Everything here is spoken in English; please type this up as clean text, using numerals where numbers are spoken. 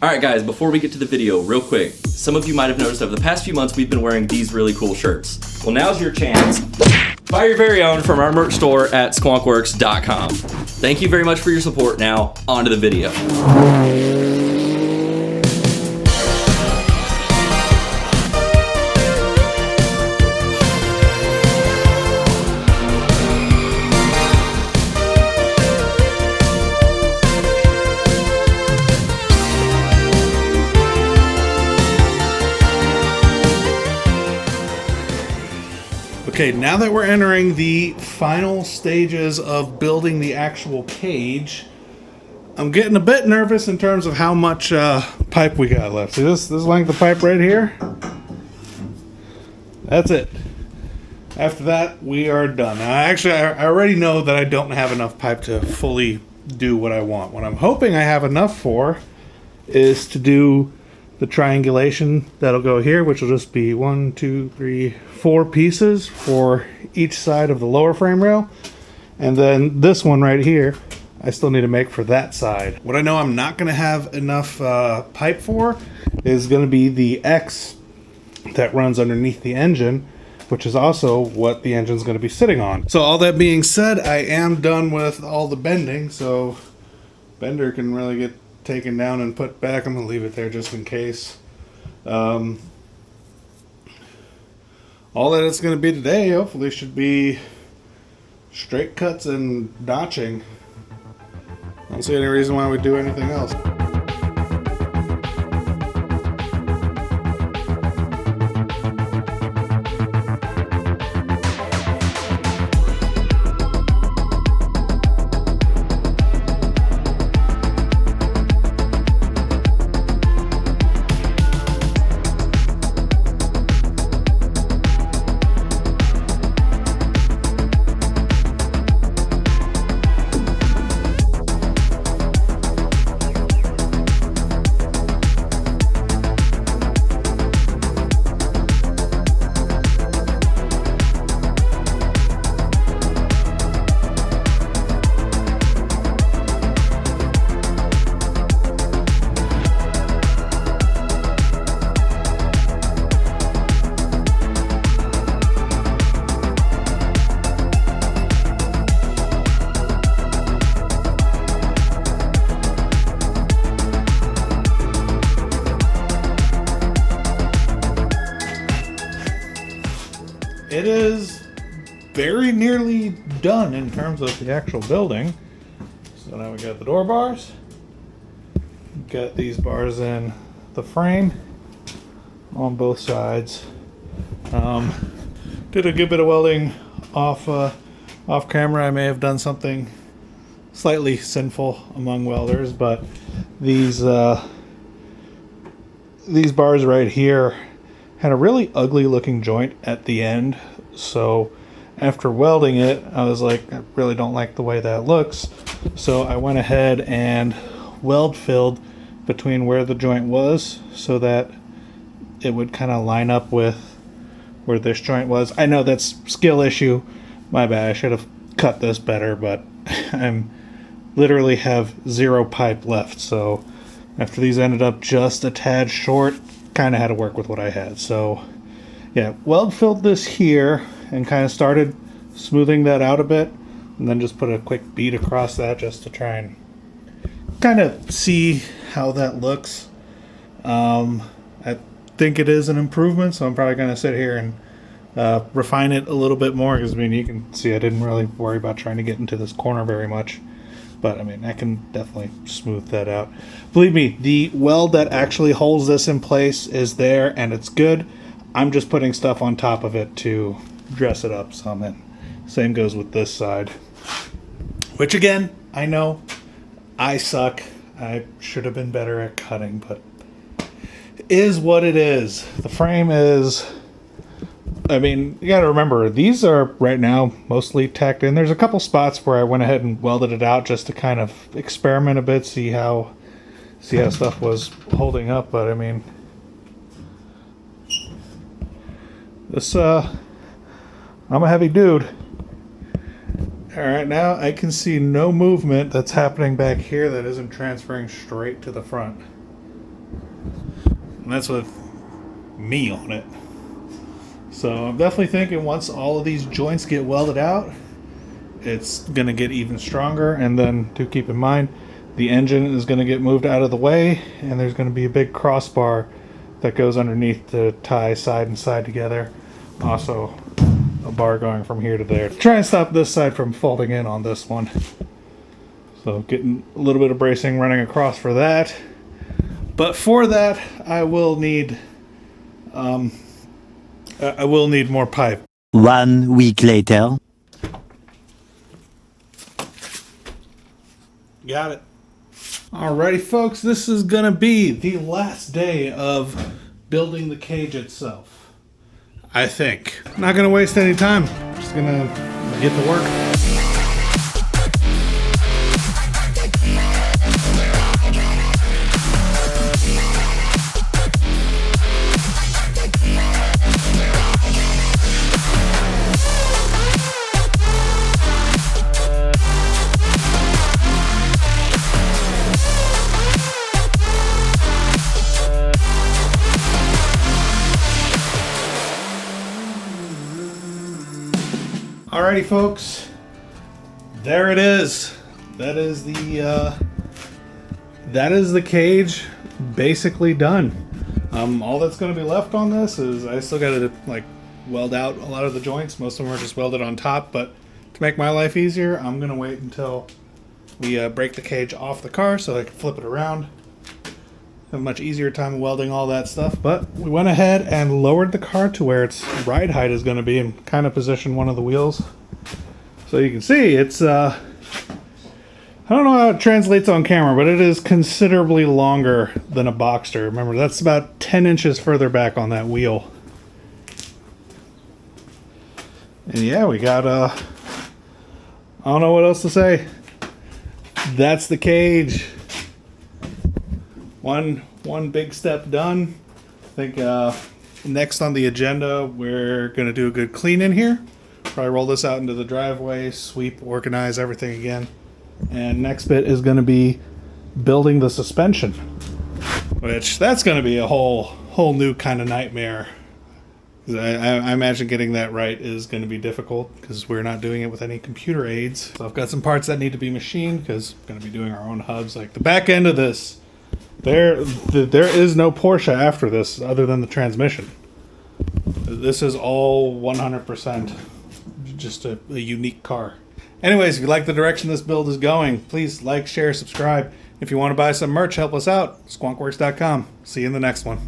Alright guys, before we get to the video, real quick, some of you might have noticed over the past few months we've been wearing these really cool shirts. Well, now's your chance. Buy your very own from our merch store at squonkworks.com. Thank you very much for your support. Now, on to the video. Okay, now that we're entering the final stages of building the actual cage, I'm getting a bit nervous in terms of how much pipe we got left. See this length of pipe right here? That's it. After that, we are done. Now, actually, I already know that I don't have enough pipe to fully do what I want. What I'm hoping I have enough for is to do the triangulation that'll go here, which will just be 1, 2, 3, 4 pieces for each side of the lower frame rail. And then this one right here, I still need to make for that side. What I know I'm not gonna have enough pipe for is gonna be the X that runs underneath the engine, which is also what the engine's gonna be sitting on. So all that being said, I am done with all the bending, so Bender can really get taken down and put back. I'm gonna leave it there just in case. All that it's gonna be today hopefully should be straight cuts and notching. I don't see any reason why we do anything else. It is very nearly done in terms of the actual building. So now we got the door bars. Got these bars in the frame on both sides. Did a good bit of welding off camera. I may have done something slightly sinful among welders, but these bars right here had a really ugly looking joint at the end, so after welding it I was like, I really don't like the way that looks, so I went ahead and weld filled between where the joint was so that it would kind of line up with where this joint was. I know that's skill issue, my bad, I should have cut this better, but I'm literally have 0 pipe left, so after these ended up just a tad short, kind of had to work with what I had. So yeah, weld filled this here and kind of started smoothing that out a bit, and then just put a quick bead across that just to try and kind of see how that looks. I think it is an improvement, so I'm probably going to sit here and refine it a little bit more, because I mean, you can see I didn't really worry about trying to get into this corner very much. But I mean, I can definitely smooth that out. Believe me, the weld that actually holds this in place is there and it's good. I'm just putting stuff on top of it to dress it up some. And same goes with this side. Which again, I know I suck. I should have been better at cutting, but it is what it is. The frame is, I mean, you gotta remember, these are right now mostly tacked in. There's a couple spots where I went ahead and welded it out just to kind of experiment a bit, see how stuff was holding up. But I mean, this I'm a heavy dude. All right, now I can see no movement that's happening back here that isn't transferring straight to the front. And that's with me on it. So I'm definitely thinking once all of these joints get welded out, it's going to get even stronger. And then to keep in mind, the engine is going to get moved out of the way, and there's going to be a big crossbar that goes underneath to tie side and side together. Also, a bar going from here to there to try and stop this side from folding in on this one. So getting a little bit of bracing running across for that. But for that, I will need more pipe. 1 week later. Got it. Alrighty, folks, this is gonna be the last day of building the cage itself, I think. Not gonna waste any time. Just gonna get to work. Alrighty, folks, there it is. That is the cage basically done. All that's going to be left on this is I still got to weld out a lot of the joints. Most of them are just welded on top, but to make my life easier, I'm going to wait until we break the cage off the car so I can flip it around. Have a much easier time welding all that stuff, but we went ahead and lowered the car to where its ride height is going to be and kind of position one of the wheels. So you can see it's, I don't know how it translates on camera, but it is considerably longer than a Boxster. Remember, that's about 10 inches further back on that wheel. And yeah, we got, I don't know what else to say. That's the cage. One big step done. I think next on the agenda, we're going to do a good clean in here. Probably roll this out into the driveway, sweep, organize everything again. And next bit is going to be building the suspension, which that's going to be a whole new kind of nightmare. I imagine getting that right is going to be difficult because we're not doing it with any computer aids. So I've got some parts that need to be machined because we're going to be doing our own hubs. Like the back end of this, there is no Porsche after this other than the transmission. This is all 100% just a unique car. Anyways, if you like the direction this build is going, please like, share, subscribe. If you want to buy some merch, help us out. Squonkworks.com. See you in the next one.